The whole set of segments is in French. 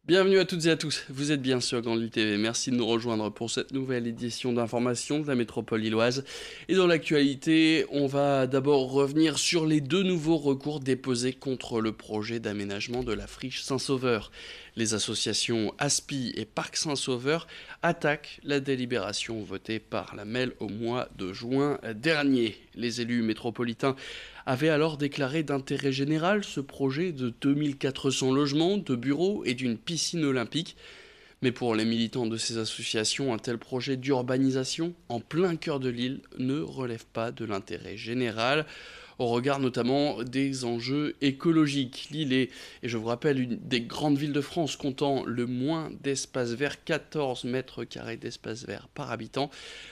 Bienvenue à toutes et à tous, vous êtes bien sur Grand Lille TV, merci de nous rejoindre pour cette nouvelle édition d'information de la métropole lilloise. Et dans l'actualité, on va d'abord revenir sur les deux nouveaux recours déposés contre le projet d'aménagement de la friche Saint-Sauveur. Les associations ASPI et Parc Saint-Sauveur attaquent la délibération votée par la MEL au mois de juin dernier. Les élus métropolitains avait alors déclaré d'intérêt général ce projet de 2400 logements, de bureaux et d'une piscine olympique. Mais pour les militants de ces associations, un tel projet d'urbanisation en plein cœur de l'île ne relève pas de l'intérêt général, au regard notamment des enjeux écologiques. L'île est, et je vous rappelle, une des grandes villes de France comptant le moins d'espace vert, 14 mètres carrés d'espace vert par habitant.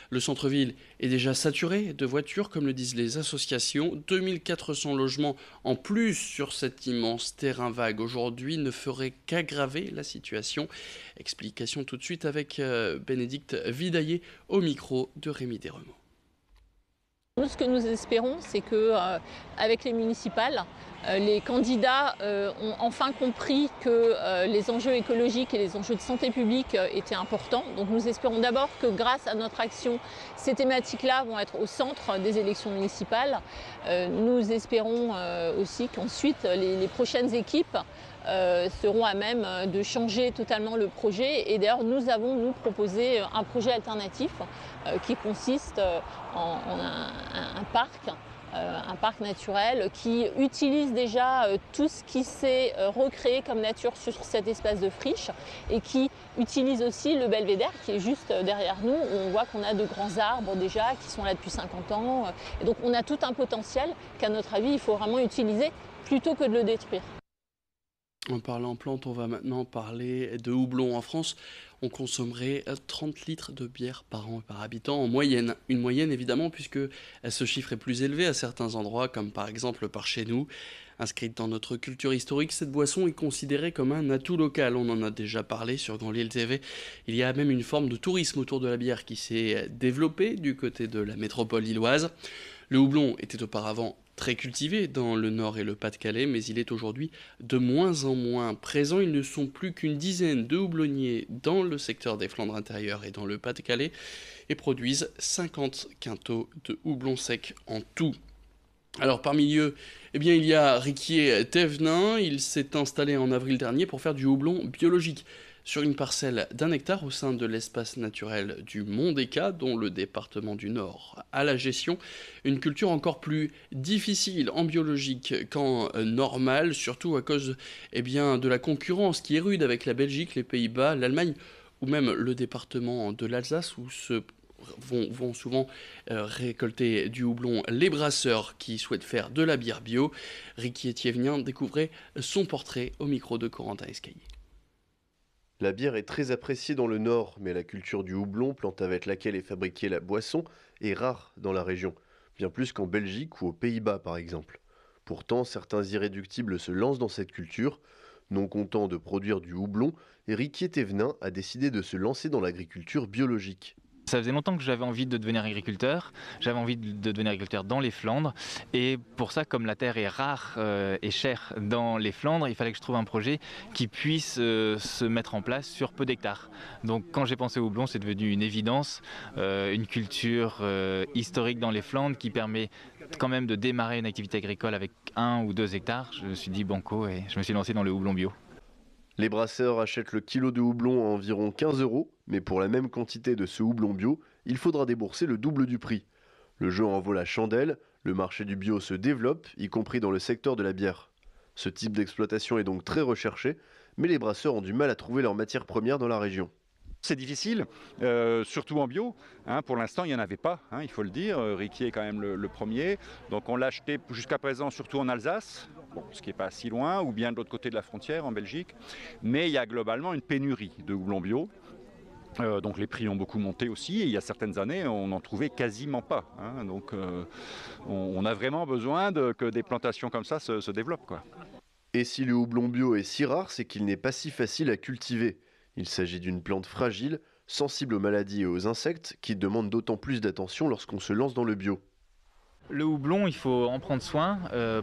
Le centre-ville est déjà saturé de voitures, comme le disent les associations. 2400 logements en plus sur cet immense terrain vague aujourd'hui ne ferait qu'aggraver la situation. Explication tout de suite avec Bénédicte Vidaillé au micro de Rémi Desremaux. Nous, ce que nous espérons, c'est que, avec les municipales, les candidats ont enfin compris que les enjeux écologiques et les enjeux de santé publique étaient importants. Donc nous espérons d'abord que grâce à notre action, ces thématiques-là vont être au centre des élections municipales. Nous espérons aussi qu'ensuite les prochaines équipes seront à même de changer totalement le projet. Et d'ailleurs, nous avons, nous, proposé un projet alternatif qui consiste en un parc naturel qui utilise déjà tout ce qui s'est recréé comme nature sur cet espace de friche et qui utilise aussi le belvédère qui est juste derrière nous, où on voit qu'on a de grands arbres déjà qui sont là depuis 50 ans. Et donc on a tout un potentiel qu'à notre avis, il faut vraiment utiliser plutôt que de le détruire. En parlant plantes, on va maintenant parler de houblon. En France, on consommerait 30 litres de bière par an et par habitant en moyenne. Une moyenne évidemment puisque ce chiffre est plus élevé à certains endroits comme par exemple par chez nous. Inscrite dans notre culture historique, cette boisson est considérée comme un atout local. On en a déjà parlé sur Grand Lille TV. Il y a même une forme de tourisme autour de la bière qui s'est développée du côté de la métropole lilloise. Le houblon était auparavant très cultivé dans le Nord et le Pas-de-Calais, mais il est aujourd'hui de moins en moins présent. Ils ne sont plus qu'une dizaine de houblonniers dans le secteur des Flandres intérieures et dans le Pas-de-Calais et produisent 50 quintaux de houblon sec en tout. Alors parmi eux, eh bien, il y a Riquier Thévenin. Il s'est installé en avril dernier pour faire du houblon biologique sur une parcelle d'1 hectare au sein de l'espace naturel du Mont des Cas, dont le département du Nord a la gestion. Une culture encore plus difficile en biologique qu'en normal, surtout à cause de la concurrence qui est rude avec la Belgique, les Pays-Bas, l'Allemagne ou même le département de l'Alsace où vont souvent récolter du houblon les brasseurs qui souhaitent faire de la bière bio. Ricky Etiévenien découvrait son portrait au micro de Corentin Escaillé. La bière est très appréciée dans le Nord, mais la culture du houblon, plante avec laquelle est fabriquée la boisson, est rare dans la région, bien plus qu'en Belgique ou aux Pays-Bas par exemple. Pourtant, certains irréductibles se lancent dans cette culture. Non content de produire du houblon, Riquier Thévenin a décidé de se lancer dans l'agriculture biologique. Ça faisait longtemps que j'avais envie de devenir agriculteur. J'avais envie de devenir agriculteur dans les Flandres. Et pour ça, comme la terre est rare et chère dans les Flandres, il fallait que je trouve un projet qui puisse se mettre en place sur peu d'hectares. Donc quand j'ai pensé au houblon, c'est devenu une évidence, une culture historique dans les Flandres qui permet quand même de démarrer une activité agricole avec 1 ou 2 hectares. Je me suis dit banco et je me suis lancé dans le houblon bio. Les brasseurs achètent le kilo de houblon à environ 15 euros, mais pour la même quantité de ce houblon bio, il faudra débourser le double du prix. Le jeu en vaut la chandelle, le marché du bio se développe, y compris dans le secteur de la bière. Ce type d'exploitation est donc très recherché, mais les brasseurs ont du mal à trouver leurs matières premières dans la région. C'est difficile, surtout en bio. Pour l'instant, il n'y en avait pas, il faut le dire. Riquier est quand même le premier. Donc on l'a acheté jusqu'à présent surtout en Alsace, ce qui n'est pas si loin, ou bien de l'autre côté de la frontière, en Belgique. Mais il y a globalement une pénurie de houblon bio. Donc les prix ont beaucoup monté aussi. Et il y a certaines années, on n'en trouvait quasiment pas. Donc on a vraiment besoin que des plantations comme ça se développent, quoi. Et si le houblon bio est si rare, c'est qu'il n'est pas si facile à cultiver. Il s'agit d'une plante fragile, sensible aux maladies et aux insectes, qui demande d'autant plus d'attention lorsqu'on se lance dans le bio. Le houblon, il faut en prendre soin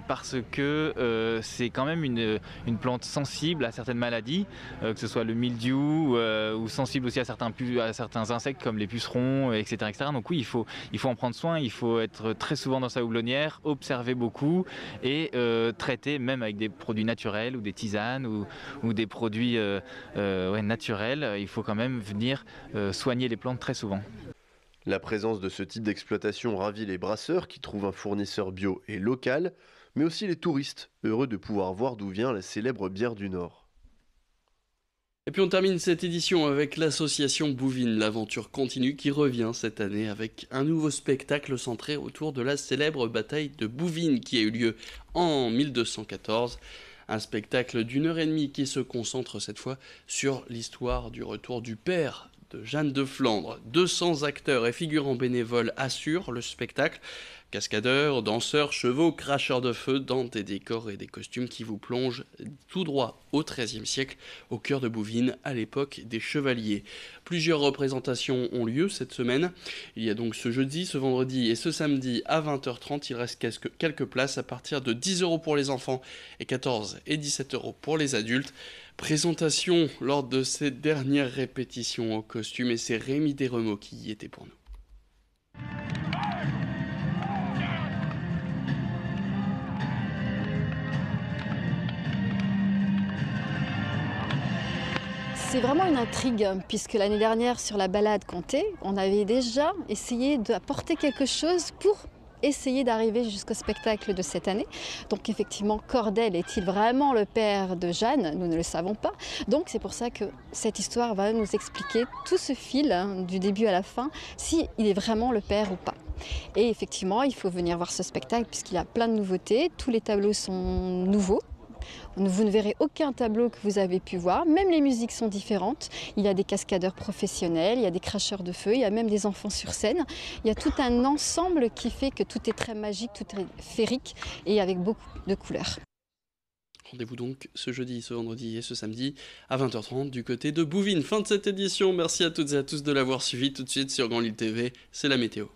parce que c'est quand même une plante sensible à certaines maladies, que ce soit le mildiou ou sensible aussi à certains insectes comme les pucerons, etc., etc. Donc oui, il faut en prendre soin, il faut être très souvent dans sa houblonnière, observer beaucoup et traiter même avec des produits naturels ou des tisanes ou des produits naturels. Il faut quand même venir soigner les plantes très souvent. La présence de ce type d'exploitation ravit les brasseurs qui trouvent un fournisseur bio et local, mais aussi les touristes, heureux de pouvoir voir d'où vient la célèbre bière du Nord. Et puis on termine cette édition avec l'association Bouvines. L'aventure continue qui revient cette année avec un nouveau spectacle centré autour de la célèbre bataille de Bouvines qui a eu lieu en 1214. Un spectacle d'1 h 30 qui se concentre cette fois sur l'histoire du retour du père de Jeanne de Flandre. 200 acteurs et figurants bénévoles assurent le spectacle. Cascadeurs, danseurs, chevaux, cracheurs de feu dans des décors et des costumes qui vous plongent tout droit au XIIIe siècle, au cœur de Bouvines, à l'époque des chevaliers. Plusieurs représentations ont lieu cette semaine. Il y a donc ce jeudi, ce vendredi et ce samedi à 20h30. Il reste quelques places à partir de 10 € pour les enfants et 14 et 17 € pour les adultes. Présentation lors de ces dernières répétitions au costume et c'est Rémi Desremeaux qui y était pour nous. C'est vraiment une intrigue, puisque l'année dernière, sur la balade Comté, on avait déjà essayé d'apporter quelque chose pour essayer d'arriver jusqu'au spectacle de cette année. Donc effectivement, Cordel est-il vraiment le père de Jeanne? Nous ne le savons pas. Donc c'est pour ça que cette histoire va nous expliquer tout ce fil, du début à la fin, si il est vraiment le père ou pas. Et effectivement, il faut venir voir ce spectacle puisqu'il y a plein de nouveautés. Tous les tableaux sont nouveaux. Vous ne verrez aucun tableau que vous avez pu voir, même les musiques sont différentes. Il y a des cascadeurs professionnels, il y a des cracheurs de feu, il y a même des enfants sur scène. Il y a tout un ensemble qui fait que tout est très magique, tout est féerique et avec beaucoup de couleurs. Rendez-vous donc ce jeudi, ce vendredi et ce samedi à 20h30 du côté de Bouvines. Fin de cette édition, merci à toutes et à tous de l'avoir suivi. Tout de suite sur Grand Lille TV, c'est la météo.